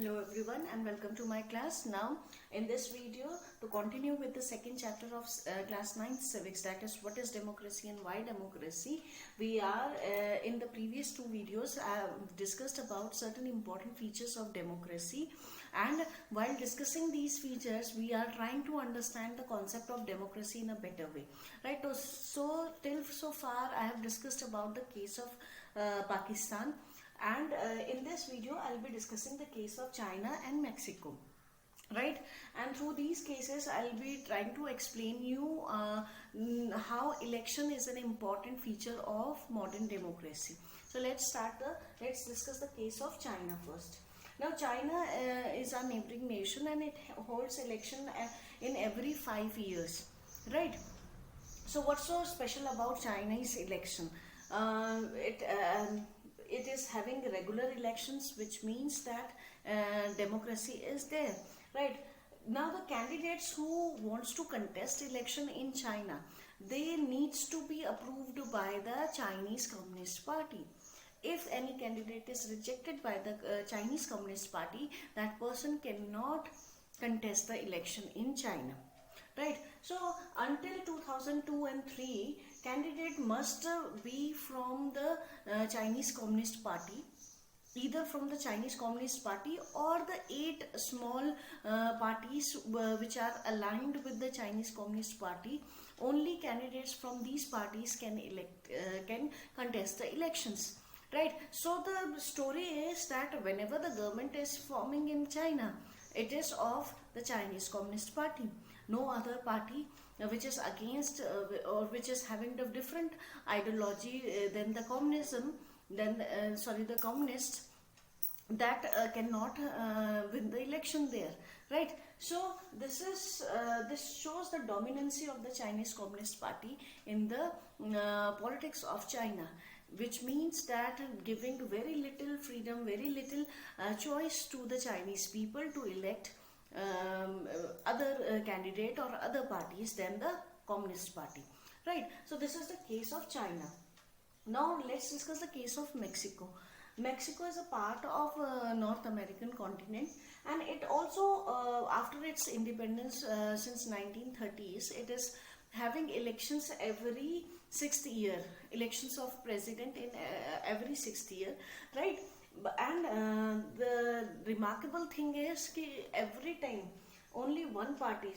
Hello everyone and welcome to my class. Now in this video, to continue with the second chapter of class 9th civics, that is what is democracy and why democracy, we are in the previous two videos discussed about certain important features of democracy, and while discussing these features we are trying to understand the concept of democracy in a better way, right? So till so far I have discussed about the case of Pakistan, and in this video I'll be discussing the case of China and Mexico, right? And through these cases I'll be trying to explain you how election is an important feature of modern democracy. So let's discuss the case of China first. Now China is our neighboring nation and it holds election in every 5 years, right? So what's so special about Chinese election? It is having regular elections, which means that democracy is there, right? Now the candidates who wants to contest election in China, they needs to be approved by the Chinese Communist Party. If any candidate is rejected by the Chinese Communist Party, that person cannot contest the election in China, right? So until 2002 and 3, candidate must be from the Chinese Communist Party, either from the Chinese Communist Party or the 8 small parties which are aligned with the Chinese Communist Party. Only candidates from these parties can contest the elections, right? So the story is that whenever the government is forming in China, it is of the Chinese Communist Party. No other party which is against or which is having a different ideology than the communism, the communists, that cannot win the election there, right? So this shows the dominancy of the Chinese Communist Party in the politics of China, which means that giving very little freedom, very little choice to the Chinese people to elect other candidate or other parties than the Communist Party, right? So this is the case of China. Now let's discuss the case of Mexico. Mexico is a part of North American continent, and it also after its independence since 1930s, it is having elections every 6th year, elections of president in every 6th year, right? And the remarkable thing is that every time only one party,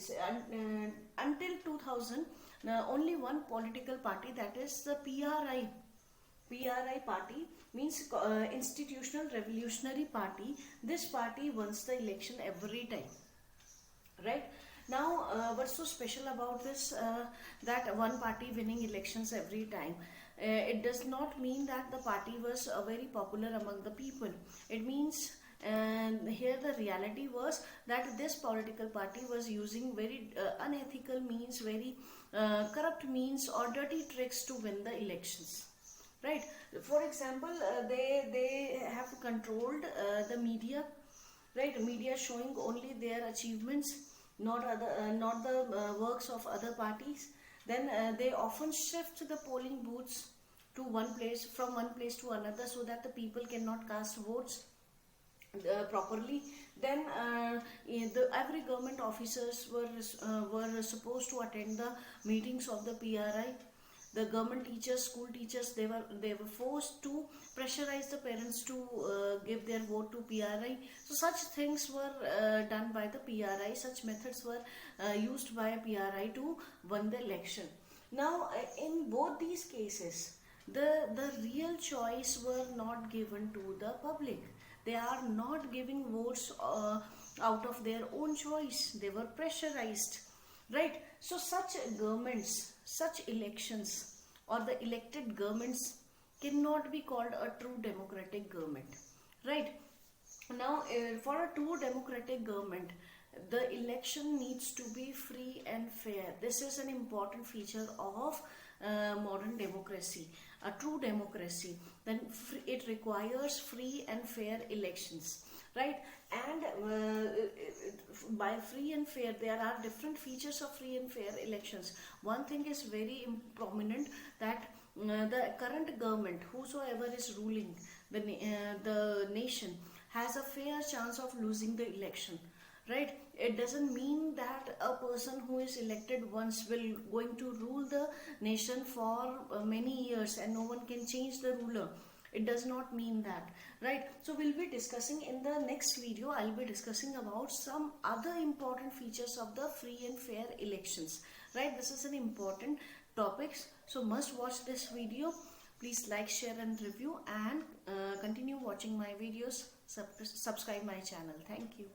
until 2000, only one political party, that is the PRI party, means Institutional Revolutionary Party. This party wins the election every time, right? Now what's so special about this, that one party winning elections every time? It does not mean that the party was very popular among the people. It means, and here the reality was that this political party was using very unethical means, very corrupt means or dirty tricks to win the elections, right? For example, they have controlled the media, right? Media showing only their achievements, not the works of other parties. Then they often shift the polling booths to from one place to another, so that the people cannot cast votes properly. Then every government officers were supposed to attend the meetings of the PRI. The government teachers, school teachers, they were forced to pressurize the parents to give their vote to PRI. So such things were done by the PRI. Such methods were used by PRI to win the election. Now in both these cases, the real choice were not given to the public. They are not giving votes out of their own choice. They were pressurized, right? So such governments, such elections, or the elected governments cannot be called a true democratic government, right? Now for a true democratic government, the election needs to be free and fair. This is an important feature of modern democracy. A true democracy, then it requires free and fair elections, right? And by free and fair, there are different features of free and fair elections. One thing is very prominent, that the current government, whosoever is ruling the nation, has a fair chance of losing the election, right? It doesn't mean that a person who is elected once will going to rule the nation for many years and no one can change the ruler. It does not mean that, right? So we'll be discussing in the next video, I'll be discussing about some other important features of the free and fair elections, right? This is an important topic, so must watch this video. Please like, share and review, and continue watching my videos. Subscribe my channel. Thank you.